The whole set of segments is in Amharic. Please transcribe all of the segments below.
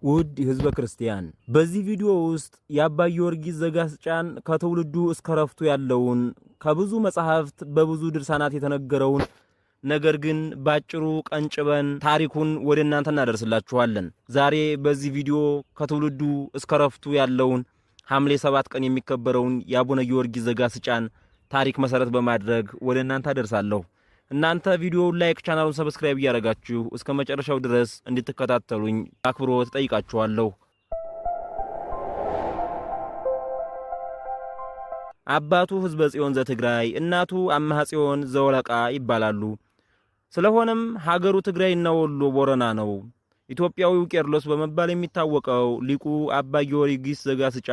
ውድ ህዝበ ክርስቲያን በዚህ ቪዲዮ ውስጥ የአባ ጊዮርጊስ ዘጋስጫን ከትውልዱ እስከ ረፍቱ ያለውን ከብዙ መጻሕፍት በብዙ ድርሳናት የተነገረውን ነገር ግን ባጭሩ ቀንጭበን ታሪኩን ወደ እናንተ እናደርስላችኋለን። ዛሬ በዚህ ቪዲዮ ከትውልዱ እስከ ረፍቱ ያለውን ሐምሌ 7 ቀን የሚከበረውን የአቡነ ጊዮርጊስ ዘጋስጫን ታሪክ መሰረት በማድረግ ወደ እናንተ አደርሳለሁ። እናንተ ቪዲዮውን ላይክ ቻናሉን ሰብስክራይብ እያደረጋችሁ እስከ መጨረሻው ድረስ እንድትከታተሉኝ አክብሮት ጠይቃችኋለሁ። አባቱ ህዝበ ጽዮን ዘትግራይ እናቱ አምሃ ጽዮን ዘወለቃ ይባላሉ። ስለሆነም ሀገሩ ትግራይና ወሎ ቦረና ነው። ኢትዮጵያዊው ቄርሎስ በመባል የሚታወቀው ሊቁ አባ ጊዮርጊስ ዘጋስጫ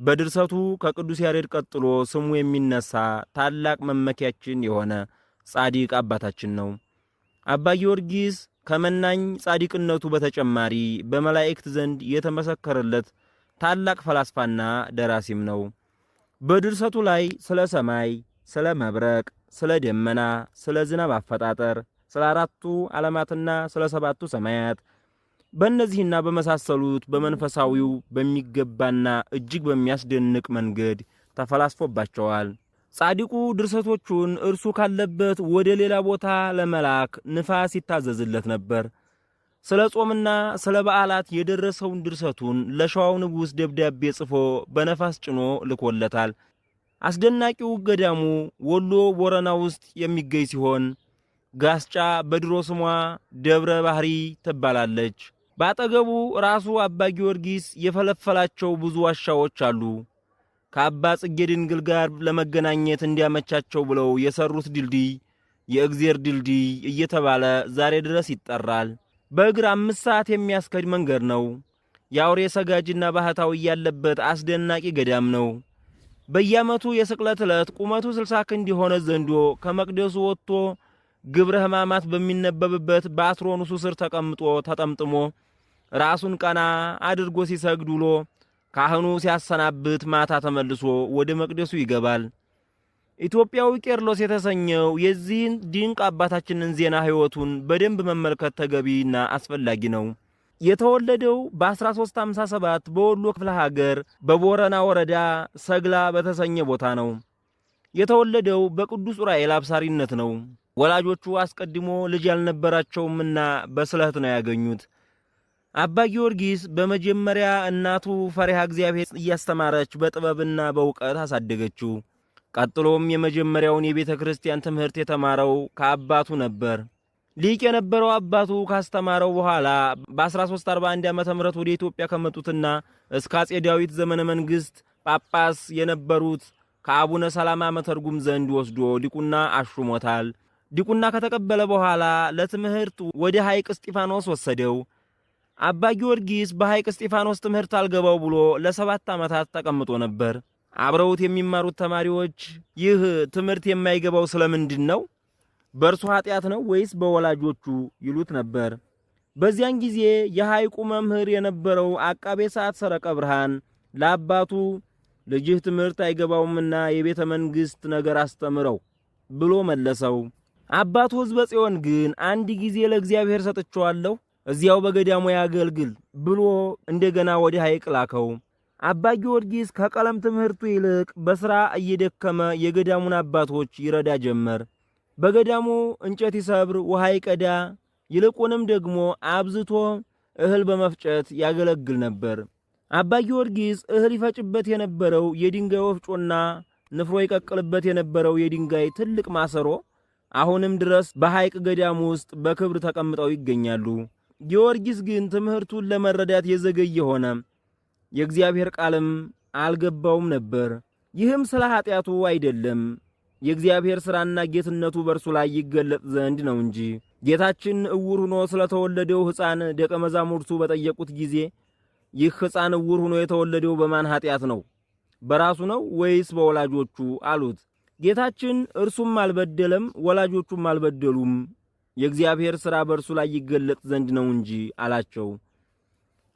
በድርሰቱ ከቅዱስ ያሬድ ቀጥሎ ስሙ የሚነሳ ታላቅ መመኪያችን የሆነ ጻዲቅ አባታችን ነው። አባ ጊዮርጊስ ከመናኝ ጻዲቅነቱ በተጨማሪ በመላእክት ዘንድ የተመሰከረለት ታላቅ ፈላስፋና ደራሲም ነው። በድርሰቱ ላይ ስለ ሰማይ፣ ስለ መብረቅ፣ ስለ ደመና፣ ስለ ዝናብ አፈጣጠር፣ ስለ አራቱ ዓለማትና ስለ ሰባቱ ሰማያት በእነዚህና በመሳሰሉት በመንፈሳዊው በሚገባና እጅግ በሚያስደንቅ መንገድ ተፈላስፎባቸዋል። ጻዲቁ ድርሰቶቹን እርሱ ካለበት ወደ ሌላ ቦታ ለመላክ ንፋስ ይታዘዝለት ነበር። ስለ ጾምና ስለ በዓላት የደረሰውን ድርሰቱን ለሸዋው ንጉሥ ደብዳቤ ጽፎ በነፋስ ጭኖ ልኮለታል። አስደናቂው ገዳሙ ወሎ ቦረና ውስጥ የሚገኝ ሲሆን ጋስጫ በድሮ ስሟ ደብረ ባህሪ ትባላለች። በአጠገቡ ራሱ አባ ጊዮርጊስ የፈለፈላቸው ብዙ ዋሻዎች አሉ። ከአባ ጽጌ ድንግል ጋር ለመገናኘት እንዲያመቻቸው ብለው የሰሩት ድልድይ የእግዚአብሔር ድልድይ እየተባለ ዛሬ ድረስ ይጠራል። በእግር 5 ሰዓት የሚያስከድ መንገድ ነው። የአውሬ ሰጋጅና ባህታዊ ያለበት አስደናቂ ገዳም ነው። በየዓመቱ የስቅለት ዕለት ቁመቱ 60 ክንድ የሆነ ዘንዶ ከመቅደሱ ወጥቶ ግብረ ሕማማት በሚነበብበት በአትሮኑሱ ስር ተቀምጦ ተጠምጥሞ ራሱን ቀና አድርጎ ሲሰግድ ውሎ ካህኑ ሲያሰናብት ማታ ተመልሶ ወደ መቅደሱ ይገባል። ኢትዮጵያዊ ቄርሎስ የተሰኘው የዚህን ድንቅ አባታችንን ዜና ሕይወቱን በደንብ መመልከት ተገቢና አስፈላጊ ነው። የተወለደው በ1357 በወሎ ክፍለ ሀገር በቦረና ወረዳ ሰግላ በተሰኘ ቦታ ነው። የተወለደው በቅዱስ ዑራኤል አብሳሪነት ነው። ወላጆቹ አስቀድሞ ልጅ ያልነበራቸውምና በስለት ነው ያገኙት። አባ ጊዮርጊስ በመጀመሪያ እናቱ ፈሪሃ እግዚአብሔር እያስተማረች በጥበብና በእውቀት አሳደገችው። ቀጥሎም የመጀመሪያውን የቤተ ክርስቲያን ትምህርት የተማረው ከአባቱ ነበር። ሊቅ የነበረው አባቱ ካስተማረው በኋላ በ1341 ዓመተ ምህረት ወደ ኢትዮጵያ ከመጡትና እስከ አጼ ዳዊት ዘመነ መንግስት ጳጳስ የነበሩት ከአቡነ ሰላማ መተርጉም ዘንድ ወስዶ ዲቁና አሹሞታል። ዲቁና ከተቀበለ በኋላ ለትምህርት ወደ ሐይቅ እስጢፋኖስ ወሰደው። አባ ጊዮርጊስ በሐይቅ እስጢፋኖስ ትምህርት አልገባው ብሎ ለ7 ዓመታት ተቀምጦ ነበር። አብረውት የሚማሩት ተማሪዎች ይህ ትምህርት የማይገባው ስለምንድን ነው? በእርሱ ኃጢአት ነው ወይስ በወላጆቹ ይሉት ነበር። በዚያን ጊዜ የሐይቁ መምህር የነበረው አቃቤ ሰዓት ሰረቀ ብርሃን ለአባቱ ልጅህ ትምህርት አይገባውምና የቤተ መንግሥት ነገር አስተምረው ብሎ መለሰው። አባቱ ሕዝበ ጽዮን ግን አንድ ጊዜ ለእግዚአብሔር ሰጥቼዋለሁ እዚያው በገዳሙ ያገልግል ብሎ እንደገና ወደ ሐይቅ ላከው። አባ ጊዮርጊስ ከቀለም ትምህርቱ ይልቅ በሥራ እየደከመ የገዳሙን አባቶች ይረዳ ጀመር። በገዳሙ እንጨት ይሰብር፣ ውሃ ይቀዳ፣ ይልቁንም ደግሞ አብዝቶ እህል በመፍጨት ያገለግል ነበር። አባ ጊዮርጊስ እህል ይፈጭበት የነበረው የድንጋይ ወፍጮና ንፍሮ ይቀቅልበት የነበረው የድንጋይ ትልቅ ማሰሮ አሁንም ድረስ በሐይቅ ገዳሙ ውስጥ በክብር ተቀምጠው ይገኛሉ። ጊዮርጊስ ግን ትምህርቱን ለመረዳት የዘገየ ሆነ። የእግዚአብሔር ቃልም አልገባውም ነበር። ይህም ስለ ኃጢአቱ አይደለም፣ የእግዚአብሔር ሥራና ጌትነቱ በእርሱ ላይ ይገለጥ ዘንድ ነው እንጂ። ጌታችን ዕውር ሆኖ ስለተወለደው ሕፃን ደቀ መዛሙርቱ በጠየቁት ጊዜ ይህ ሕፃን ዕውር ሆኖ የተወለደው በማን ኃጢአት ነው? በራሱ ነው ወይስ በወላጆቹ አሉት። ጌታችን እርሱም አልበደለም ወላጆቹም አልበደሉም፣ የእግዚአብሔር ሥራ በእርሱ ላይ ይገለጥ ዘንድ ነው እንጂ አላቸው።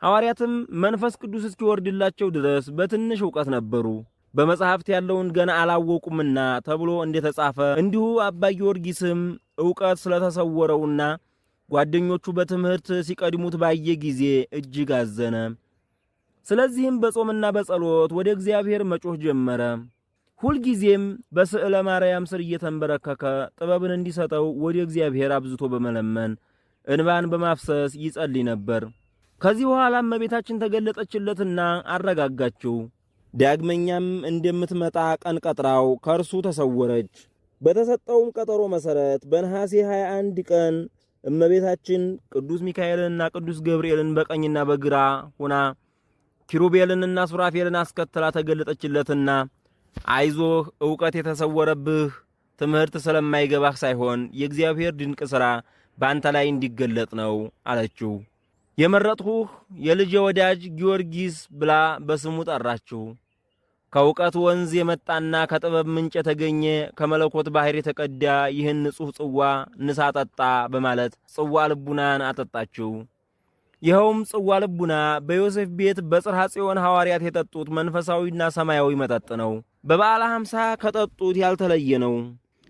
ሐዋርያትም መንፈስ ቅዱስ እስኪወርድላቸው ድረስ በትንሽ ዕውቀት ነበሩ፣ በመጽሐፍት ያለውን ገና አላወቁምና ተብሎ እንደተጻፈ እንዲሁ አባ ጊዮርጊስም ዕውቀት ስለተሰወረውና ጓደኞቹ በትምህርት ሲቀድሙት ባየ ጊዜ እጅግ አዘነ። ስለዚህም በጾምና በጸሎት ወደ እግዚአብሔር መጮህ ጀመረ። ሁልጊዜም በስዕለ ማርያም ስር እየተንበረከከ ጥበብን እንዲሰጠው ወደ እግዚአብሔር አብዝቶ በመለመን እንባን በማፍሰስ ይጸልይ ነበር። ከዚህ በኋላ እመቤታችን ተገለጠችለትና አረጋጋችው። ዳግመኛም እንደምትመጣ ቀን ቀጥራው ከእርሱ ተሰወረች። በተሰጠውም ቀጠሮ መሰረት በነሐሴ 21 ቀን እመቤታችን ቅዱስ ሚካኤልንና ቅዱስ ገብርኤልን በቀኝና በግራ ሆና ኪሩቤልንና ሱራፌልን አስከትላ ተገለጠችለትና አይዞህ፣ ዕውቀት የተሰወረብህ ትምህርት ስለማይገባህ ሳይሆን የእግዚአብሔር ድንቅ ሥራ በአንተ ላይ እንዲገለጥ ነው አለችው። የመረጥሁህ የልጄ ወዳጅ ጊዮርጊስ ብላ በስሙ ጠራችው። ከእውቀት ወንዝ የመጣና ከጥበብ ምንጭ የተገኘ ከመለኮት ባሕር የተቀዳ ይህን ንጹሕ ጽዋ ንሳ ጠጣ በማለት ጽዋ ልቡናን አጠጣችው። ይኸውም ጽዋ ልቡና በዮሴፍ ቤት በጽርሐ ጽዮን ሐዋርያት የጠጡት መንፈሳዊና ሰማያዊ መጠጥ ነው። በበዓለ ሐምሳ ከጠጡት ያልተለየ ነው።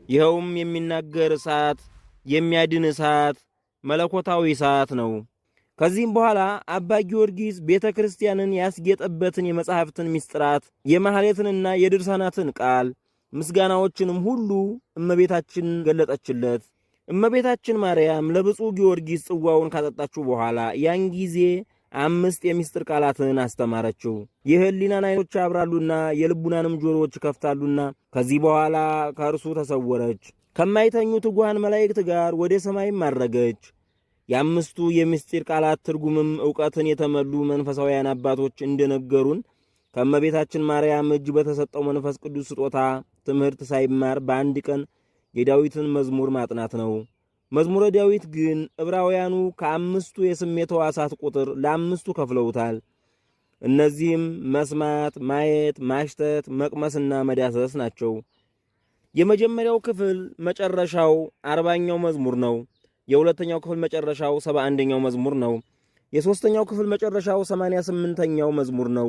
ይኸውም የሚናገር እሳት፣ የሚያድን እሳት፣ መለኮታዊ እሳት ነው። ከዚህም በኋላ አባ ጊዮርጊስ ቤተ ክርስቲያንን ያስጌጠበትን የመጻሕፍትን ምስጢራት የማኅሌትንና የድርሳናትን ቃል ምስጋናዎችንም ሁሉ እመቤታችን ገለጠችለት። እመቤታችን ማርያም ለብፁዕ ጊዮርጊስ ጽዋውን ካጠጣችሁ በኋላ ያን ጊዜ 5 የምስጢር ቃላትን አስተማረችው። የሕሊናን ዓይኖች ያብራሉና የልቡናንም ጆሮዎች ይከፍታሉና። ከዚህ በኋላ ከእርሱ ተሰወረች። ከማይተኙ ትጉሃን መላእክት ጋር ወደ ሰማይም አረገች። የአምስቱ የምስጢር ቃላት ትርጉምም ዕውቀትን የተመሉ መንፈሳውያን አባቶች እንደነገሩን ከእመቤታችን ማርያም እጅ በተሰጠው መንፈስ ቅዱስ ስጦታ ትምህርት ሳይማር በአንድ ቀን የዳዊትን መዝሙር ማጥናት ነው። መዝሙረ ዳዊት ግን ዕብራውያኑ ከ5ቱ የስሜት ሕዋሳት ቁጥር ለ5ቱ ከፍለውታል። እነዚህም መስማት፣ ማየት፣ ማሽተት፣ መቅመስና መዳሰስ ናቸው። የመጀመሪያው ክፍል መጨረሻው 40ኛው መዝሙር ነው። የሁለተኛው ክፍል መጨረሻው 71ኛው መዝሙር ነው። የሦስተኛው ክፍል መጨረሻው 88ኛው መዝሙር ነው።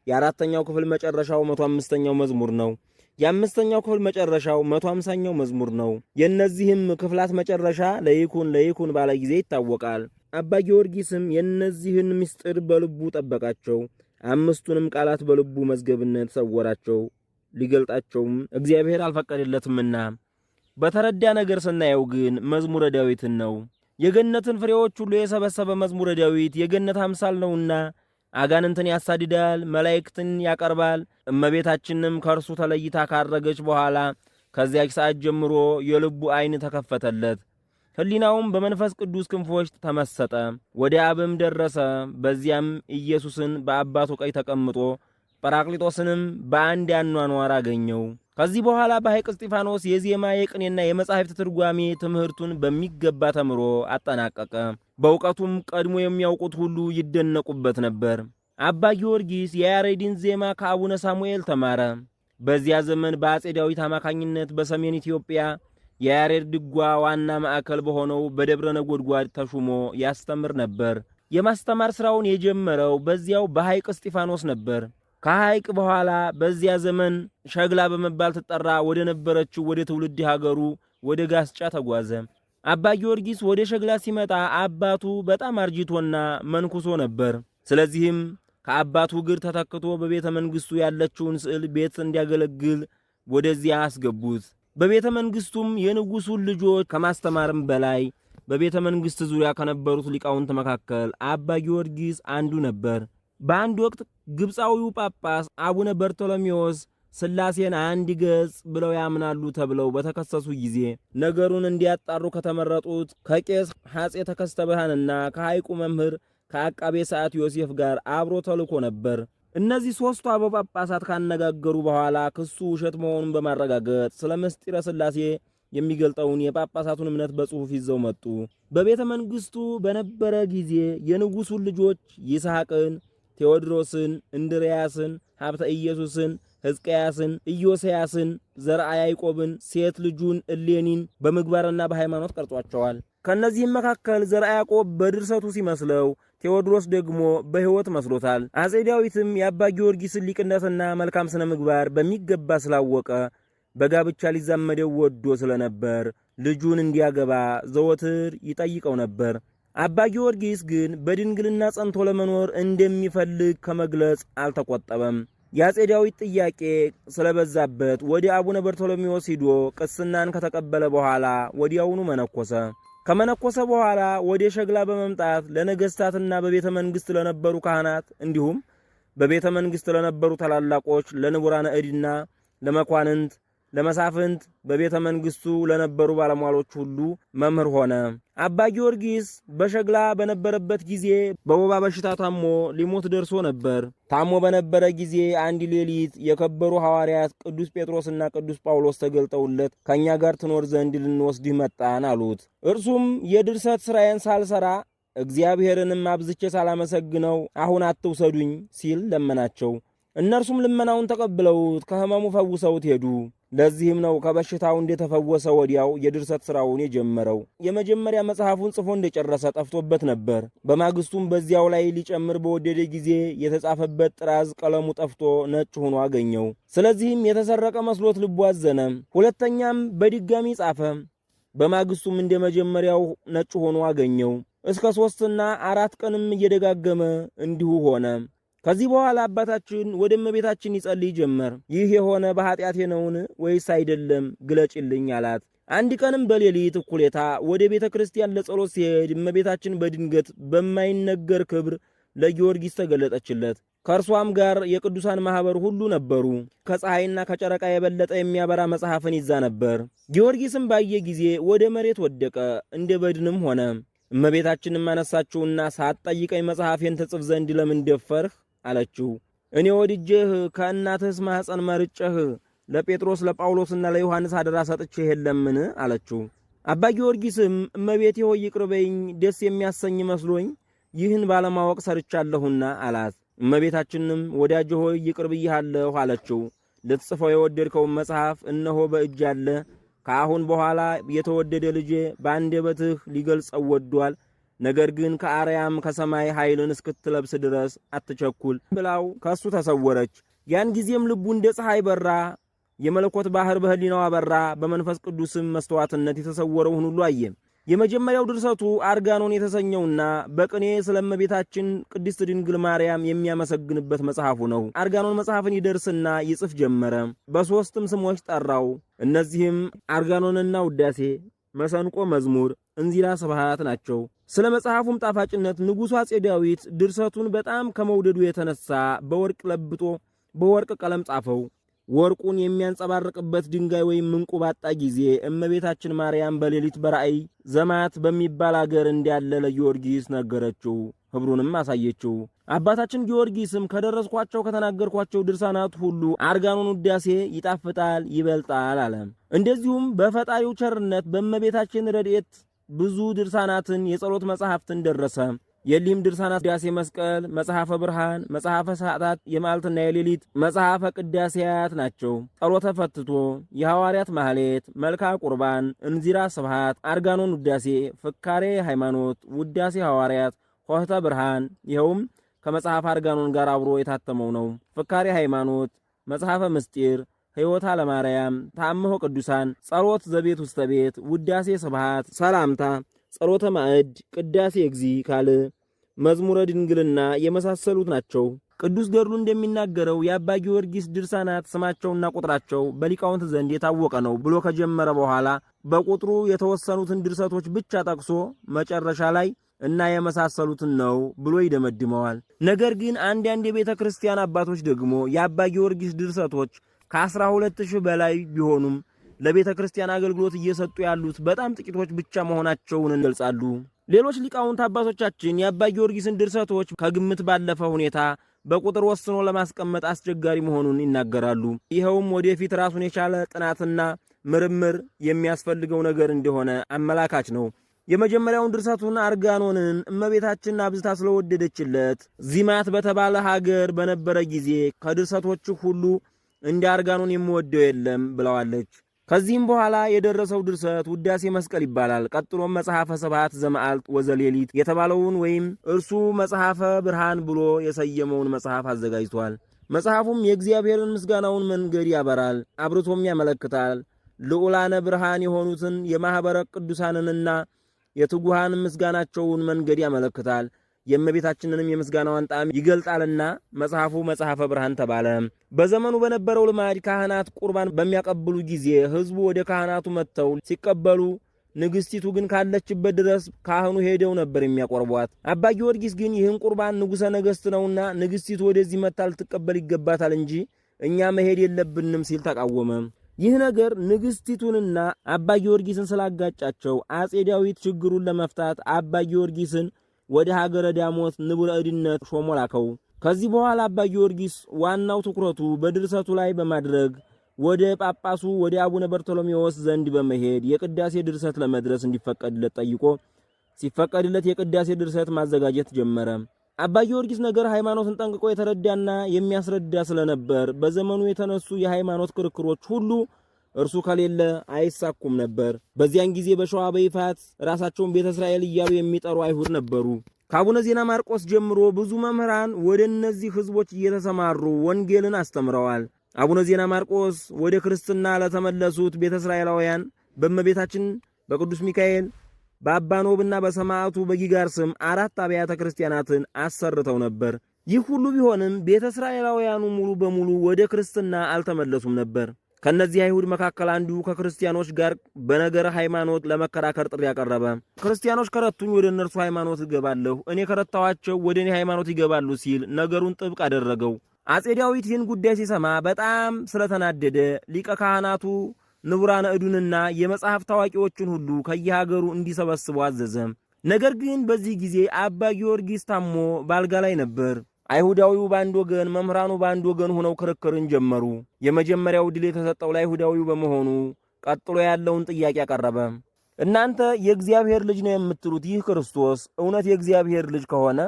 የአራተኛው ክፍል መጨረሻው 105ኛው መዝሙር ነው። የአምስተኛው ክፍል መጨረሻው 150ኛው መዝሙር ነው። የእነዚህም ክፍላት መጨረሻ ለይኩን ባለ ጊዜ ይታወቃል። አባ ጊዮርጊስም የእነዚህን ምስጢር በልቡ ጠበቃቸው። 5ቱንም ቃላት በልቡ መዝገብነት ሰወራቸው። ሊገልጣቸውም እግዚአብሔር አልፈቀደለትምና። በተረዳ ነገር ስናየው ግን መዝሙረ ዳዊትን ነው። የገነትን ፍሬዎች ሁሉ የሰበሰበ መዝሙረ ዳዊት የገነት አምሳል ነውና አጋንንትን ያሳድዳል፣ መላእክትን ያቀርባል። እመቤታችንም ከእርሱ ተለይታ ካረገች በኋላ ከዚያች ሰዓት ጀምሮ የልቡ ዓይን ተከፈተለት። ሕሊናውም በመንፈስ ቅዱስ ክንፎች ተመሰጠ። ወደ አብም ደረሰ። በዚያም ኢየሱስን በአባቱ ቀኝ ተቀምጦ ጰራቅሊጦስንም በአንድ አኗኗር አገኘው። ከዚህ በኋላ በሐይቅ እስጢፋኖስ የዜማ የቅኔና የመጻሕፍት ትርጓሜ ትምህርቱን በሚገባ ተምሮ አጠናቀቀ። በእውቀቱም ቀድሞ የሚያውቁት ሁሉ ይደነቁበት ነበር። አባ ጊዮርጊስ የያሬድን ዜማ ከአቡነ ሳሙኤል ተማረ። በዚያ ዘመን በአጼ ዳዊት አማካኝነት በሰሜን ኢትዮጵያ የያሬድ ድጓ ዋና ማዕከል በሆነው በደብረ ነጎድጓድ ተሹሞ ያስተምር ነበር። የማስተማር ሥራውን የጀመረው በዚያው በሐይቅ እስጢፋኖስ ነበር። ከሐይቅ በኋላ በዚያ ዘመን ሸግላ በመባል ትጠራ ወደ ነበረችው ወደ ትውልድ ሀገሩ ወደ ጋስጫ ተጓዘ። አባ ጊዮርጊስ ወደ ሸግላ ሲመጣ አባቱ በጣም አርጅቶና መንኩሶ ነበር። ስለዚህም ከአባቱ እግር ተተክቶ በቤተ መንግሥቱ ያለችውን ስዕል ቤት እንዲያገለግል ወደዚያ አስገቡት። በቤተ መንግሥቱም የንጉሡን ልጆች ከማስተማርም በላይ በቤተ መንግሥት ዙሪያ ከነበሩት ሊቃውንት መካከል አባ ጊዮርጊስ አንዱ ነበር። በአንድ ወቅት ግብፃዊው ጳጳስ አቡነ በርቶሎሜዎስ ሥላሴን አንድ ገጽ ብለው ያምናሉ ተብለው በተከሰሱ ጊዜ ነገሩን እንዲያጣሩ ከተመረጡት ከቄስ ሐፄ ተከስተ ብርሃንና ከሐይቁ መምህር ከአቃቤ ሰዓት ዮሴፍ ጋር አብሮ ተልኮ ነበር። እነዚህ ሦስቱ አበው ጳጳሳት ካነጋገሩ በኋላ ክሱ ውሸት መሆኑን በማረጋገጥ ስለ ምስጢረ ሥላሴ የሚገልጠውን የጳጳሳቱን እምነት በጽሑፍ ይዘው መጡ። በቤተ መንግሥቱ በነበረ ጊዜ የንጉሡን ልጆች ይስሐቅን፣ ቴዎድሮስን፣ እንድርያስን፣ ሀብተ ኢየሱስን፣ ሕዝቅያስን፣ ኢዮስያስን፣ ዘርአ ያዕቆብን፣ ሴት ልጁን እሌኒን በምግባርና በሃይማኖት ቀርጿቸዋል። ከእነዚህም መካከል ዘርአ ያዕቆብ በድርሰቱ ሲመስለው፣ ቴዎድሮስ ደግሞ በሕይወት መስሎታል። አጼ ዳዊትም የአባ ጊዮርጊስን ሊቅነትና መልካም ስነ ምግባር በሚገባ ስላወቀ በጋብቻ ሊዛመደው ወዶ ስለነበር ልጁን እንዲያገባ ዘወትር ይጠይቀው ነበር። አባ ጊዮርጊስ ግን በድንግልና ጸንቶ ለመኖር እንደሚፈልግ ከመግለጽ አልተቆጠበም። የአፄ ዳዊት ጥያቄ ስለበዛበት ወደ አቡነ በርቶሎሜዎስ ሂዶ ቅስናን ከተቀበለ በኋላ ወዲያውኑ መነኮሰ። ከመነኮሰ በኋላ ወደ ሸግላ በመምጣት ለነገስታትና በቤተ መንግስት ለነበሩ ካህናት እንዲሁም በቤተ መንግስት ለነበሩ ታላላቆች ለንቡራነ እድና ለመኳንንት ለመሳፍንት በቤተ መንግስቱ ለነበሩ ባለሟሎች ሁሉ መምህር ሆነ። አባ ጊዮርጊስ በሸግላ በነበረበት ጊዜ በወባ በሽታ ታሞ ሊሞት ደርሶ ነበር። ታሞ በነበረ ጊዜ አንድ ሌሊት የከበሩ ሐዋርያት ቅዱስ ጴጥሮስና ቅዱስ ጳውሎስ ተገልጠውለት ከኛ ጋር ትኖር ዘንድ ልንወስድህ መጣን አሉት። እርሱም የድርሰት ሥራዬን ሳልሰራ እግዚአብሔርንም አብዝቼ ሳላመሰግነው አሁን አትውሰዱኝ ሲል ለመናቸው። እነርሱም ልመናውን ተቀብለውት ከሕመሙ ፈውሰውት ሄዱ። ለዚህም ነው ከበሽታው እንደተፈወሰ ወዲያው የድርሰት ሥራውን የጀመረው። የመጀመሪያ መጽሐፉን ጽፎ እንደጨረሰ ጠፍቶበት ነበር። በማግስቱም በዚያው ላይ ሊጨምር በወደደ ጊዜ የተጻፈበት ጥራዝ ቀለሙ ጠፍቶ ነጭ ሆኖ አገኘው። ስለዚህም የተሰረቀ መስሎት ልቡ አዘነ። ሁለተኛም በድጋሚ ጻፈ። በማግስቱም እንደ መጀመሪያው ነጭ ሆኖ አገኘው። እስከ 3 እና 4 ቀንም እየደጋገመ እንዲሁ ሆነ። ከዚህ በኋላ አባታችን ወደ እመቤታችን ይጸልይ ጀመር። ይህ የሆነ በኃጢአቴ ነውን ወይስ አይደለም ግለጭልኝ አላት። አንድ ቀንም በሌሊት እኩሌታ ወደ ቤተ ክርስቲያን ለጸሎት ሲሄድ እመቤታችን በድንገት በማይነገር ክብር ለጊዮርጊስ ተገለጠችለት። ከእርሷም ጋር የቅዱሳን ማኅበር ሁሉ ነበሩ። ከፀሐይና ከጨረቃ የበለጠ የሚያበራ መጽሐፍን ይዛ ነበር። ጊዮርጊስም ባየ ጊዜ ወደ መሬት ወደቀ፣ እንደ በድንም ሆነ። እመቤታችንም አነሳችውና ሳትጠይቀኝ መጽሐፌን ትጽፍ ዘንድ ለምን ደፈርህ አለችው። እኔ ወድጄህ ከእናትህስ ማኅፀን መርጨህ ለጴጥሮስ ለጳውሎስና ለዮሐንስ አደራ ሰጥቼህ የለምን አለችው። አባ ጊዮርጊስም እመቤቴ ሆይ ይቅርበኝ፣ ደስ የሚያሰኝ መስሎኝ ይህን ባለማወቅ ሰርቻለሁና አላት። እመቤታችንም ወዳጄ ሆይ ይቅር ብዬሃለሁ አለችው። ልትጽፈው የወደድከውን መጽሐፍ እነሆ በእጅ አለ። ከአሁን በኋላ የተወደደ ልጄ በአንደበትህ ሊገልጸው ወዷል። ነገር ግን ከአርያም ከሰማይ ኃይልን እስክትለብስ ድረስ አትቸኩል ብላው ከሱ ተሰወረች። ያን ጊዜም ልቡ እንደ ፀሐይ በራ፣ የመለኮት ባህር በህሊናው አበራ። በመንፈስ ቅዱስም መስተዋትነት የተሰወረውን ሁሉ አየ። የመጀመሪያው ድርሰቱ አርጋኖን የተሰኘውና በቅኔ ስለ እመቤታችን ቅድስት ድንግል ማርያም የሚያመሰግንበት መጽሐፉ ነው። አርጋኖን መጽሐፍን ይደርስና ይጽፍ ጀመረ። በ3 ስሞች ጠራው። እነዚህም አርጋኖንና ውዳሴ፣ መሰንቆ፣ መዝሙር፣ እንዚራ ስብሐት ናቸው። ስለ መጽሐፉም ጣፋጭነት ንጉሡ አፄ ዳዊት ድርሰቱን በጣም ከመውደዱ የተነሳ በወርቅ ለብጦ በወርቅ ቀለም ጻፈው። ወርቁን የሚያንጸባርቅበት ድንጋይ ወይም ዕንቁ ባጣ ጊዜ እመቤታችን ማርያም በሌሊት በራእይ ዘማት በሚባል አገር እንዳለ ለጊዮርጊስ ነገረችው። ህብሩንም አሳየችው። አባታችን ጊዮርጊስም ከደረስኳቸው ከተናገርኳቸው ድርሳናት ሁሉ አርጋኖን ውዳሴ ይጣፍጣል ይበልጣል አለ። እንደዚሁም በፈጣሪው ቸርነት በእመቤታችን ረድኤት ብዙ ድርሳናትን የጸሎት መጽሐፍትን ደረሰ። የሊህም ድርሳናት ውዳሴ መስቀል፣ መጽሐፈ ብርሃን፣ መጽሐፈ ሰዓታት፣ የመዓልትና የሌሊት፣ መጽሐፈ ቅዳሴያት ናቸው። ጸሎተ ፈትቶ፣ የሐዋርያት ማህሌት፣ መልክዓ ቁርባን፣ እንዚራ ስብሐት፣ አርጋኖን ውዳሴ፣ ፍካሬ ሃይማኖት፣ ውዳሴ ሐዋርያት፣ ሆህተ ብርሃን ይኸውም ከመጽሐፈ አርጋኖን ጋር አብሮ የታተመው ነው። ፍካሬ ሃይማኖት፣ መጽሐፈ ምስጢር፣ ሕይወታ ለማርያም፣ ተአምሆ ቅዱሳን፣ ጸሎት ዘቤት ውስተ ቤት፣ ውዳሴ ስብሐት፣ ሰላምታ፣ ጸሎተ ማዕድ፣ ቅዳሴ እግዚ ካል፣ መዝሙረ ድንግልና የመሳሰሉት ናቸው። ቅዱስ ገድሉ እንደሚናገረው የአባ ጊዮርጊስ ድርሳናት ስማቸውና ቁጥራቸው በሊቃውንት ዘንድ የታወቀ ነው ብሎ ከጀመረ በኋላ በቁጥሩ የተወሰኑትን ድርሰቶች ብቻ ጠቅሶ መጨረሻ ላይ እና የመሳሰሉትን ነው ብሎ ይደመድመዋል። ነገር ግን አንዳንድ የቤተ ክርስቲያን አባቶች ደግሞ የአባ ጊዮርጊስ ድርሰቶች ከ12,000 በላይ ቢሆኑም ለቤተ ክርስቲያን አገልግሎት እየሰጡ ያሉት በጣም ጥቂቶች ብቻ መሆናቸውን እንገልጻሉ። ሌሎች ሊቃውንት አባቶቻችን የአባ ጊዮርጊስን ድርሰቶች ከግምት ባለፈ ሁኔታ በቁጥር ወስኖ ለማስቀመጥ አስቸጋሪ መሆኑን ይናገራሉ። ይኸውም ወደፊት ራሱን የቻለ ጥናትና ምርምር የሚያስፈልገው ነገር እንደሆነ አመላካች ነው። የመጀመሪያውን ድርሰቱን አርጋኖንን እመቤታችን አብዝታ ስለወደደችለት ዚማት በተባለ ሀገር በነበረ ጊዜ ከድርሰቶቹ ሁሉ እንደ አርጋኖን የምወደው የለም ብለዋለች። ከዚህም በኋላ የደረሰው ድርሰት ውዳሴ መስቀል ይባላል። ቀጥሎም መጽሐፈ ስብሐት ዘመዓልት ወዘሌሊት የተባለውን ወይም እርሱ መጽሐፈ ብርሃን ብሎ የሰየመውን መጽሐፍ አዘጋጅቷል። መጽሐፉም የእግዚአብሔርን ምስጋናውን መንገድ ያበራል፣ አብርቶም ያመለክታል። ልዑላነ ብርሃን የሆኑትን የማኅበረ ቅዱሳንንና የትጉሃን ምስጋናቸውን መንገድ ያመለክታል። የእመቤታችንንም የምስጋናዋን ጣዕም ይገልጣልና መጽሐፉ መጽሐፈ ብርሃን ተባለ። በዘመኑ በነበረው ልማድ ካህናት ቁርባን በሚያቀብሉ ጊዜ ሕዝቡ ወደ ካህናቱ መጥተው ሲቀበሉ፣ ንግሥቲቱ ግን ካለችበት ድረስ ካህኑ ሄደው ነበር የሚያቆርቧት። አባ ጊዮርጊስ ግን ይህን ቁርባን ንጉሠ ነገሥት ነውና ንግሥቲቱ ወደዚህ መጥታ ልትቀበል ይገባታል እንጂ እኛ መሄድ የለብንም ሲል ተቃወመ። ይህ ነገር ንግሥቲቱንና አባ ጊዮርጊስን ስላጋጫቸው አጼ ዳዊት ችግሩን ለመፍታት አባ ጊዮርጊስን ወደ ሀገረ ዳሞት ንቡረ እድነት ሾሞ ላከው። ከዚህ በኋላ አባ ጊዮርጊስ ዋናው ትኩረቱ በድርሰቱ ላይ በማድረግ ወደ ጳጳሱ ወደ አቡነ በርቶሎሜዎስ ዘንድ በመሄድ የቅዳሴ ድርሰት ለመድረስ እንዲፈቀድለት ጠይቆ ሲፈቀድለት የቅዳሴ ድርሰት ማዘጋጀት ጀመረ። አባ ጊዮርጊስ ነገር ሃይማኖትን ጠንቅቆ የተረዳና የሚያስረዳ ስለነበር በዘመኑ የተነሱ የሃይማኖት ክርክሮች ሁሉ እርሱ ከሌለ አይሳኩም ነበር። በዚያን ጊዜ በሸዋ በይፋት ራሳቸውን ቤተ እስራኤል እያሉ የሚጠሩ አይሁድ ነበሩ። ከአቡነ ዜና ማርቆስ ጀምሮ ብዙ መምህራን ወደ እነዚህ ሕዝቦች እየተሰማሩ ወንጌልን አስተምረዋል። አቡነ ዜና ማርቆስ ወደ ክርስትና ለተመለሱት ቤተ እስራኤላውያን በእመቤታችን በቅዱስ ሚካኤል በአባ ኖብና በሰማዕቱ በጊጋር ስም 4 አብያተ ክርስቲያናትን አሰርተው ነበር። ይህ ሁሉ ቢሆንም ቤተ እስራኤላውያኑ ሙሉ በሙሉ ወደ ክርስትና አልተመለሱም ነበር። ከነዚህ አይሁድ መካከል አንዱ ከክርስቲያኖች ጋር በነገረ ሃይማኖት ለመከራከር ጥሪ ያቀረበ። ክርስቲያኖች ከረቱኝ ወደ እነርሱ ሃይማኖት እገባለሁ፣ እኔ ከረታኋቸው ወደ እኔ ሃይማኖት ይገባሉ ሲል ነገሩን ጥብቅ አደረገው። አጼ ዳዊት ይህን ጉዳይ ሲሰማ በጣም ስለተናደደ ሊቀ ካህናቱ ንቡራነ እዱንና የመጽሐፍ ታዋቂዎችን ሁሉ ከየሀገሩ እንዲሰበስቡ አዘዘ። ነገር ግን በዚህ ጊዜ አባ ጊዮርጊስ ታሞ ባልጋ ላይ ነበር። አይሁዳዊው በአንድ ወገን፣ መምህራኑ በአንድ ወገን ሆነው ክርክርን ጀመሩ። የመጀመሪያው ድል የተሰጠው ለአይሁዳዊው በመሆኑ ቀጥሎ ያለውን ጥያቄ አቀረበ። እናንተ የእግዚአብሔር ልጅ ነው የምትሉት ይህ ክርስቶስ እውነት የእግዚአብሔር ልጅ ከሆነ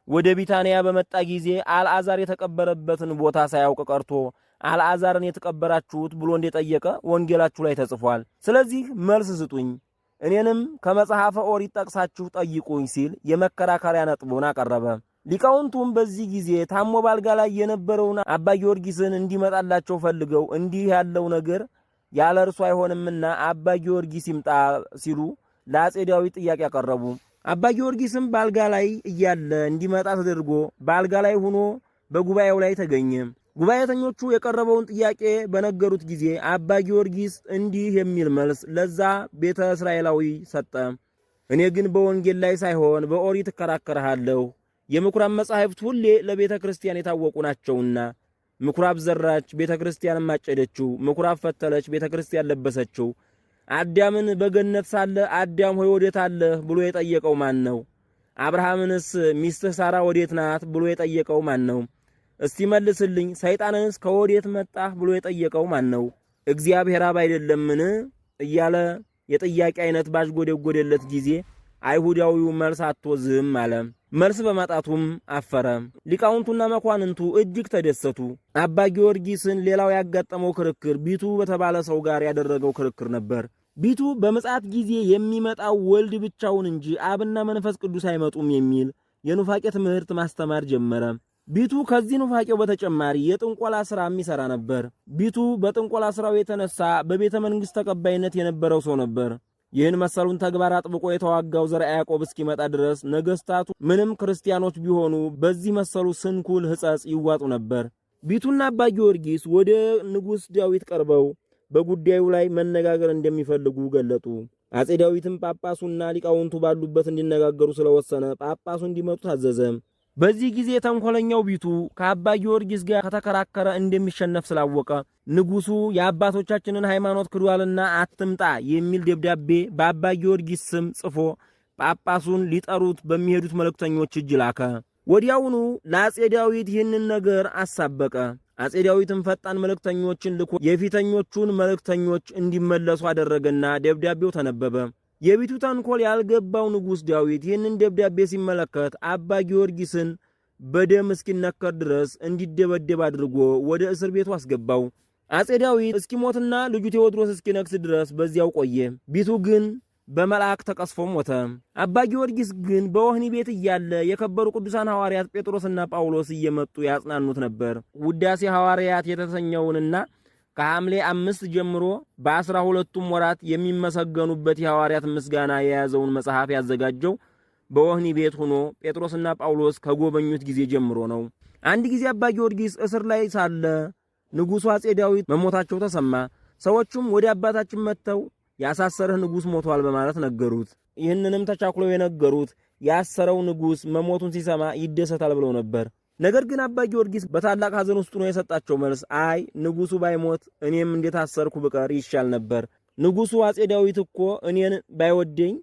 ወደ ቢታንያ በመጣ ጊዜ አልዓዛር የተቀበረበትን ቦታ ሳያውቅ ቀርቶ አልዓዛርን የተቀበራችሁት ብሎ እንደጠየቀ ወንጌላችሁ ላይ ተጽፏል። ስለዚህ መልስ ስጡኝ፣ እኔንም ከመጽሐፈ ኦሪት ጠቅሳችሁ ጠይቁኝ ሲል የመከራከሪያ ነጥቡን አቀረበ። ሊቃውንቱም በዚህ ጊዜ ታሞ ባልጋ ላይ የነበረውን አባ ጊዮርጊስን እንዲመጣላቸው ፈልገው እንዲህ ያለው ነገር ያለ እርሱ አይሆንምና አባ ጊዮርጊስ ይምጣ ሲሉ ለአጼ ዳዊት ጥያቄ አቀረቡ። አባ ጊዮርጊስም ባልጋ ላይ እያለ እንዲመጣ ተደርጎ ባልጋ ላይ ሆኖ በጉባኤው ላይ ተገኘ። ጉባኤተኞቹ የቀረበውን ጥያቄ በነገሩት ጊዜ አባ ጊዮርጊስ እንዲህ የሚል መልስ ለዛ ቤተ እስራኤላዊ ሰጠ። እኔ ግን በወንጌል ላይ ሳይሆን በኦሪት እከራከርሃለሁ። የምኩራብ መጻሕፍት ሁሌ ለቤተ ክርስቲያን የታወቁ ናቸውና ምኩራብ ዘራች፣ ቤተ ክርስቲያንም አጨደችው። ምኩራብ ፈተለች፣ ቤተ ክርስቲያን ለበሰችው። አዳምን በገነት ሳለ አዳም ሆይ ወዴት አለህ ብሎ የጠየቀው ማን ነው? አብርሃምንስ ሚስትህ ሳራ ወዴት ናት ብሎ የጠየቀው ማን ነው? እስቲ መልስልኝ። ሰይጣንንስ ከወዴት መጣህ ብሎ የጠየቀው ማን ነው? እግዚአብሔር አብ አይደለምን? እያለ የጥያቄ አይነት ባሽጎደጎደለት ጊዜ አይሁዳዊው መልስ አጥቶ ዝም አለ። መልስ በማጣቱም አፈረ። ሊቃውንቱና መኳንንቱ እጅግ ተደሰቱ። አባ ጊዮርጊስን ሌላው ያጋጠመው ክርክር ቢቱ በተባለ ሰው ጋር ያደረገው ክርክር ነበር። ቢቱ በምጽአት ጊዜ የሚመጣው ወልድ ብቻውን እንጂ አብና መንፈስ ቅዱስ አይመጡም የሚል የኑፋቄ ትምህርት ማስተማር ጀመረ። ቢቱ ከዚህ ኑፋቄው በተጨማሪ የጥንቆላ ሥራም ይሠራ ነበር። ቢቱ በጥንቆላ ሥራው የተነሳ በቤተ መንግሥት ተቀባይነት የነበረው ሰው ነበር። ይህን መሰሉን ተግባር አጥብቆ የተዋጋው ዘርዓ ያዕቆብ እስኪመጣ ድረስ ነገሥታቱ ምንም ክርስቲያኖች ቢሆኑ በዚህ መሰሉ ስንኩል ሕጸጽ ይዋጡ ነበር። ቢቱና አባ ጊዮርጊስ ወደ ንጉሥ ዳዊት ቀርበው በጉዳዩ ላይ መነጋገር እንደሚፈልጉ ገለጡ። አጼ ዳዊትም ጳጳሱና ሊቃውንቱ ባሉበት እንዲነጋገሩ ስለወሰነ ጳጳሱ እንዲመጡ ታዘዘ። በዚህ ጊዜ ተንኮለኛው ቢቱ ከአባ ጊዮርጊስ ጋር ከተከራከረ እንደሚሸነፍ ስላወቀ ንጉሡ የአባቶቻችንን ሃይማኖት ክዷልና አትምጣ የሚል ደብዳቤ በአባ ጊዮርጊስ ስም ጽፎ ጳጳሱን ሊጠሩት በሚሄዱት መልእክተኞች እጅ ላከ። ወዲያውኑ ለአጼ ዳዊት ይህንን ነገር አሳበቀ። አጼ ዳዊትም ፈጣን መልእክተኞችን ልኮ የፊተኞቹን መልእክተኞች እንዲመለሱ አደረገና ደብዳቤው ተነበበ። የቢቱ ተንኮል ያልገባው ንጉሥ ዳዊት ይህንን ደብዳቤ ሲመለከት አባ ጊዮርጊስን በደም እስኪነከር ድረስ እንዲደበደብ አድርጎ ወደ እስር ቤቱ አስገባው። አጼ ዳዊት እስኪሞትና ልጁ ቴዎድሮስ እስኪነግስ ድረስ በዚያው ቆየ። ቢቱ ግን በመልአክ ተቀስፎ ሞተ። አባ ጊዮርጊስ ግን በወህኒ ቤት እያለ የከበሩ ቅዱሳን ሐዋርያት ጴጥሮስና ጳውሎስ እየመጡ ያጽናኑት ነበር። ውዳሴ ሐዋርያት የተሰኘውንና ከሐምሌ 5 ጀምሮ በ12ቱም ወራት የሚመሰገኑበት የሐዋርያት ምስጋና የያዘውን መጽሐፍ ያዘጋጀው በወህኒ ቤት ሆኖ ጴጥሮስና ጳውሎስ ከጎበኙት ጊዜ ጀምሮ ነው። አንድ ጊዜ አባ ጊዮርጊስ እስር ላይ ሳለ ንጉሡ አጼ ዳዊት መሞታቸው ተሰማ። ሰዎቹም ወደ አባታችን መጥተው ያሳሰረህ ንጉሥ ሞቷል በማለት ነገሩት። ይህንንም ተቻኩለው የነገሩት ያሰረው ንጉሥ መሞቱን ሲሰማ ይደሰታል ብለው ነበር። ነገር ግን አባ ጊዮርጊስ በታላቅ ሐዘን ውስጥ ነው የሰጣቸው መልስ፣ አይ ንጉሡ ባይሞት እኔም እንደታሰርኩ ብቀር ይሻል ነበር። ንጉሡ አጼ ዳዊት እኮ እኔን ባይወደኝ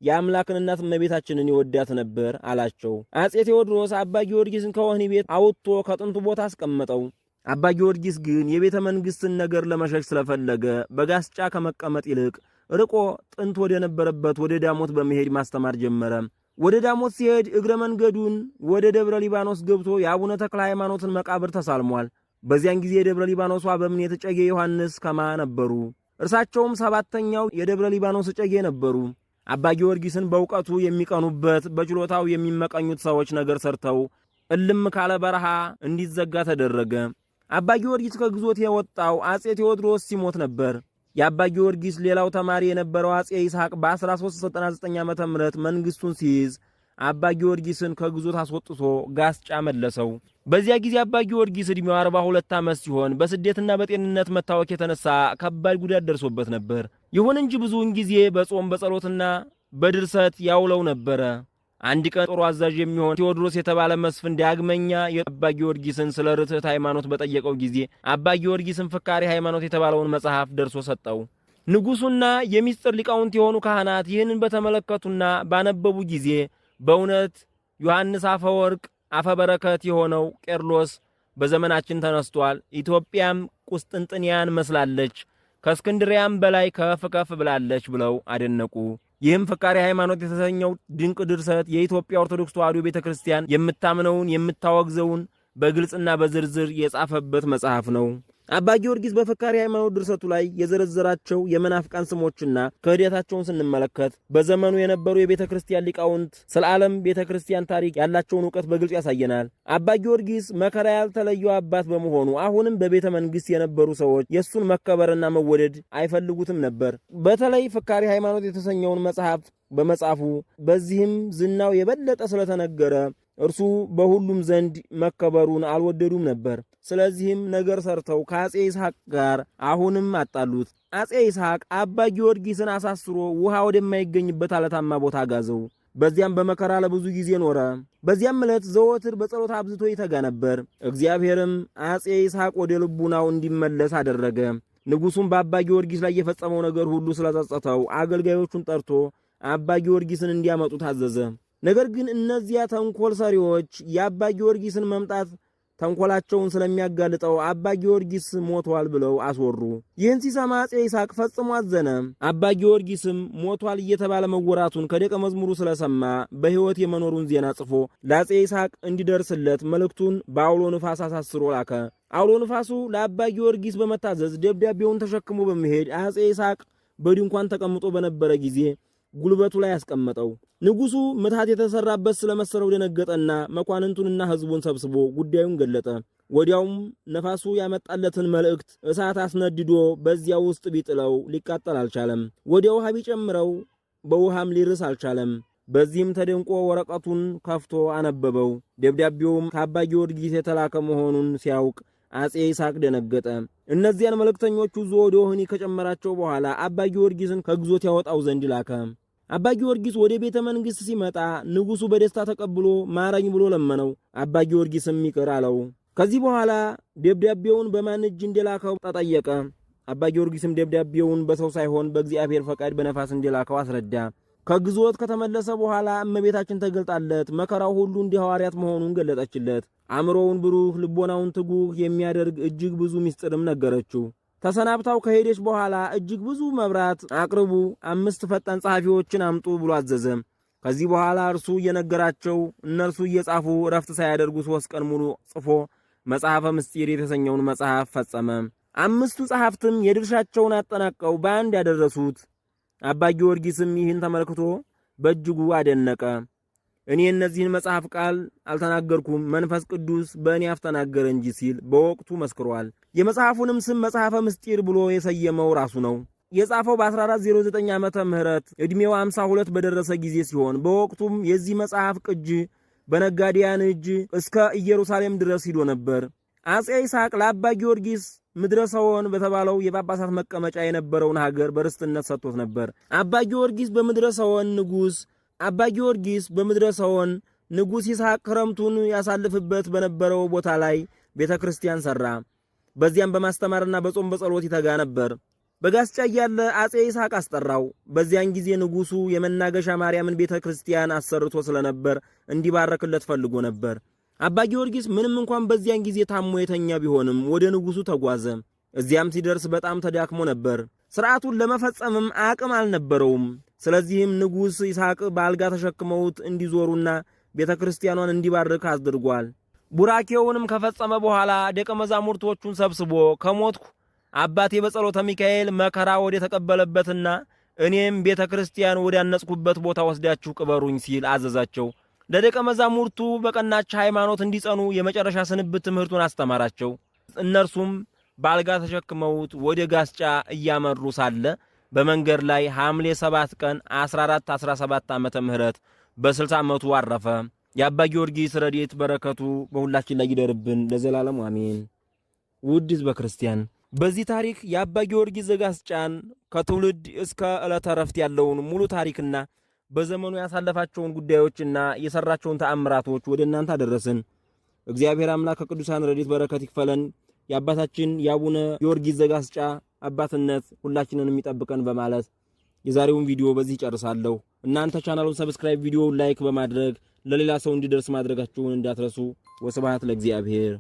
የአምላክን እናት እመቤታችንን ይወዳት ነበር አላቸው። አጼ ቴዎድሮስ አባ ጊዮርጊስን ከወህኒ ቤት አውጥቶ ከጥንቱ ቦታ አስቀመጠው። አባ ጊዮርጊስ ግን የቤተ መንግሥትን ነገር ለመሸሽ ስለፈለገ በጋስጫ ከመቀመጥ ይልቅ ርቆ ጥንት ወደ ነበረበት ወደ ዳሞት በመሄድ ማስተማር ጀመረ። ወደ ዳሞት ሲሄድ እግረ መንገዱን ወደ ደብረ ሊባኖስ ገብቶ የአቡነ ተክለ ሃይማኖትን መቃብር ተሳልሟል። በዚያን ጊዜ የደብረ ሊባኖሱ አበምኔት እጨጌ ዮሐንስ ከማ ነበሩ። እርሳቸውም 7ኛው የደብረ ሊባኖስ እጨጌ ነበሩ። አባ ጊዮርጊስን በእውቀቱ የሚቀኑበት በችሎታው የሚመቀኙት ሰዎች ነገር ሰርተው እልም ካለ በረሃ እንዲዘጋ ተደረገ። አባ ጊዮርጊስ ከግዞት የወጣው አጼ ቴዎድሮስ ሲሞት ነበር። የአባ ጊዮርጊስ ሌላው ተማሪ የነበረው አጼ ይስሐቅ በ1399 ዓመተ ምህረት መንግስቱን ሲይዝ አባ ጊዮርጊስን ከግዞት አስወጥቶ ጋስጫ መለሰው። በዚያ ጊዜ አባ ጊዮርጊስ ዕድሜው 42 ዓመት ሲሆን በስደትና በጤንነት መታወክ የተነሳ ከባድ ጉዳት ደርሶበት ነበር። ይሁን እንጂ ብዙውን ጊዜ በጾም በጸሎትና በድርሰት ያውለው ነበረ። አንድ ቀን ጦር አዛዥ የሚሆን ቴዎድሮስ የተባለ መስፍን ዳግመኛ የአባ ጊዮርጊስን ስለ ርትዕት ሃይማኖት በጠየቀው ጊዜ አባ ጊዮርጊስን ፍካሬ ሃይማኖት የተባለውን መጽሐፍ ደርሶ ሰጠው። ንጉሡና የሚስጥር ሊቃውንት የሆኑ ካህናት ይህንን በተመለከቱና ባነበቡ ጊዜ በእውነት ዮሐንስ አፈወርቅ አፈበረከት የሆነው ቄርሎስ በዘመናችን ተነስቷል፣ ኢትዮጵያም ቁስጥንጥንያን መስላለች፣ ከእስክንድሪያም በላይ ከፍ ከፍ ብላለች ብለው አደነቁ። ይህም ፍካሬ ሃይማኖት የተሰኘው ድንቅ ድርሰት የኢትዮጵያ ኦርቶዶክስ ተዋሕዶ ቤተክርስቲያን የምታምነውን የምታወግዘውን በግልጽና በዝርዝር የጻፈበት መጽሐፍ ነው። አባ ጊዮርጊስ በፍካሬ ሃይማኖት ድርሰቱ ላይ የዘረዘራቸው የመናፍቃን ስሞችና ክህደታቸውን ስንመለከት በዘመኑ የነበሩ የቤተክርስቲያን ሊቃውንት ስለ ዓለም ቤተክርስቲያን ታሪክ ያላቸውን ዕውቀት በግልጽ ያሳየናል። አባ ጊዮርጊስ መከራ ያልተለየው አባት በመሆኑ አሁንም በቤተ መንግሥት የነበሩ ሰዎች የእሱን መከበርና መወደድ አይፈልጉትም ነበር። በተለይ ፍካሬ ሃይማኖት የተሰኘውን መጽሐፍ በመጻፉ በዚህም ዝናው የበለጠ ስለተነገረ እርሱ በሁሉም ዘንድ መከበሩን አልወደዱም ነበር። ስለዚህም ነገር ሰርተው ከአጼ ይስሐቅ ጋር አሁንም አጣሉት። አጼ ይስሐቅ አባ ጊዮርጊስን አሳስሮ ውሃ ወደማይገኝበት አለታማ ቦታ ጋዘው። በዚያም በመከራ ለብዙ ጊዜ ኖረ። በዚያም ዕለት ዘወትር በጸሎት አብዝቶ ይተጋ ነበር። እግዚአብሔርም አጼ ይስሐቅ ወደ ልቡናው እንዲመለስ አደረገ። ንጉሡም በአባ ጊዮርጊስ ላይ የፈጸመው ነገር ሁሉ ስለጸጸተው አገልጋዮቹን ጠርቶ አባ ጊዮርጊስን እንዲያመጡ ታዘዘ። ነገር ግን እነዚያ ተንኮል ሰሪዎች የአባ ጊዮርጊስን መምጣት ተንኮላቸውን ስለሚያጋልጠው አባ ጊዮርጊስ ሞቷል ብለው አስወሩ። ይህን ሲሰማ አጼ ይስሐቅ ፈጽሞ አዘነ። አባ ጊዮርጊስም ሞቷል እየተባለ መወራቱን ከደቀ መዝሙሩ ስለሰማ በሕይወት የመኖሩን ዜና ጽፎ ለአጼ ይስሐቅ እንዲደርስለት መልእክቱን በአውሎ ንፋስ አሳስሮ ላከ። አውሎ ንፋሱ ለአባ ጊዮርጊስ በመታዘዝ ደብዳቤውን ተሸክሞ በመሄድ አጼ ይስሐቅ በድንኳን ተቀምጦ በነበረ ጊዜ ጉልበቱ ላይ ያስቀመጠው። ንጉሡ ምትሃት የተሰራበት ስለመሰለው ደነገጠና መኳንንቱንና ሕዝቡን ሰብስቦ ጉዳዩን ገለጠ። ወዲያውም ነፋሱ ያመጣለትን መልእክት እሳት አስነድዶ በዚያ ውስጥ ቢጥለው ሊቃጠል አልቻለም። ወደ ውሃ ቢጨምረው በውሃም ሊርስ አልቻለም። በዚህም ተደንቆ ወረቀቱን ከፍቶ አነበበው። ደብዳቤውም ከአባ ጊዮርጊስ የተላከ መሆኑን ሲያውቅ አጼ ይስሐቅ ደነገጠ። እነዚያን መልእክተኞቹ ይዞ ወደ ወህኒ ከጨመራቸው በኋላ አባ ጊዮርጊስን ከግዞት ያወጣው ዘንድ ላከ። አባ ጊዮርጊስ ወደ ቤተ መንግሥት ሲመጣ ንጉሡ በደስታ ተቀብሎ ማረኝ ብሎ ለመነው። አባ ጊዮርጊስም ይቅር አለው። ከዚህ በኋላ ደብዳቤውን በማን እጅ እንደላከው ተጠየቀ። አባ ጊዮርጊስም ደብዳቤውን በሰው ሳይሆን በእግዚአብሔር ፈቃድ በነፋስ እንደላከው አስረዳ። ከግዞት ከተመለሰ በኋላ እመቤታችን ተገልጣለት መከራው ሁሉ እንደ ሐዋርያት መሆኑን ገለጠችለት። አእምሮውን ብሩህ ልቦናውን ትጉህ የሚያደርግ እጅግ ብዙ ምስጢርም ነገረችው። ተሰናብታው ከሄደች በኋላ እጅግ ብዙ መብራት አቅርቡ፣ 5 ፈጣን ጸሐፊዎችን አምጡ ብሎ አዘዘ። ከዚህ በኋላ እርሱ እየነገራቸው እነርሱ እየጻፉ እረፍት ሳያደርጉ 3 ቀን ሙሉ ጽፎ መጽሐፈ ምስጢር የተሰኘውን መጽሐፍ ፈጸመ። 5ቱ ጸሐፍትም የድርሻቸውን አጠናቀው በአንድ ያደረሱት። አባ ጊዮርጊስም ይህን ተመልክቶ በእጅጉ አደነቀ። እኔ እነዚህን መጽሐፍ ቃል አልተናገርኩም መንፈስ ቅዱስ በእኔ አፍ ተናገረ እንጂ ሲል በወቅቱ መስክሯል። የመጽሐፉንም ስም መጽሐፈ ምስጢር ብሎ የሰየመው ራሱ ነው። የጻፈው በ1409 ዓመተ ምህረት ዕድሜው 52 በደረሰ ጊዜ ሲሆን በወቅቱም የዚህ መጽሐፍ ቅጂ በነጋዴያን እጅ እስከ ኢየሩሳሌም ድረስ ሂዶ ነበር። አጼ ይስሐቅ ለአባ ጊዮርጊስ ምድረ ሰዎን በተባለው የጳጳሳት መቀመጫ የነበረውን ሀገር በርስትነት ሰጥቶት ነበር። አባ ጊዮርጊስ በምድረ ሰዎን ንጉሥ ይስሐቅ ክረምቱን ያሳልፍበት በነበረው ቦታ ላይ ቤተ ክርስቲያን ሠራ። በዚያም በማስተማርና በጾም በጸሎት ይተጋ ነበር። በጋስጫ እያለ አጼ ይስሐቅ አስጠራው። በዚያን ጊዜ ንጉሡ የመናገሻ ማርያምን ቤተ ክርስቲያን አሰርቶ ስለነበር እንዲባረክለት ፈልጎ ነበር። አባ ጊዮርጊስ ምንም እንኳን በዚያን ጊዜ ታሞ የተኛ ቢሆንም ወደ ንጉሡ ተጓዘ። እዚያም ሲደርስ በጣም ተዳክሞ ነበር። ሥርዓቱን ለመፈጸምም አቅም አልነበረውም። ስለዚህም ንጉሥ ይስሐቅ በአልጋ ተሸክመውት እንዲዞሩና ቤተ ክርስቲያኗን እንዲባርክ አድርጓል። ቡራኬውንም ከፈጸመ በኋላ ደቀ መዛሙርቶቹን ሰብስቦ ከሞትኩ አባቴ በጸሎተ ሚካኤል መከራ ወደ ተቀበለበትና እኔም ቤተ ክርስቲያን ወደ ያነጽኩበት ቦታ ወስዳችሁ ቅበሩኝ ሲል አዘዛቸው። ለደቀ መዛሙርቱ በቀናች ሃይማኖት እንዲጸኑ የመጨረሻ ስንብት ትምህርቱን አስተማራቸው። እነርሱም በአልጋ ተሸክመውት ወደ ጋስጫ እያመሩ ሳለ በመንገድ ላይ ሐምሌ 7 ቀን 1417 ዓመተ ምህረት በ60 ዓመቱ አረፈ። የአባ ጊዮርጊስ ረድኤት በረከቱ በሁላችን ላይ ይደርብን ለዘላለም አሜን። ውድ ሕዝበ ክርስቲያን በዚህ ታሪክ የአባ ጊዮርጊስ ዘጋስጫን ከትውልድ እስከ ዕለተ ዕረፍት ያለውን ሙሉ ታሪክና በዘመኑ ያሳለፋቸውን ጉዳዮችና የሰራቸውን ተአምራቶች ወደ እናንተ አደረስን። እግዚአብሔር አምላክ ከቅዱሳን ረድኤት በረከት ይክፈለን። የአባታችን የአቡነ ጊዮርጊስ ዘጋስጫ አባትነት ሁላችንን የሚጠብቀን በማለት የዛሬውን ቪዲዮ በዚህ ጨርሳለሁ። እናንተ ቻናሉን ሰብስክራይብ፣ ቪዲዮውን ላይክ በማድረግ ለሌላ ሰው እንዲደርስ ማድረጋችሁን እንዳትረሱ። ወስብሐት ለእግዚአብሔር።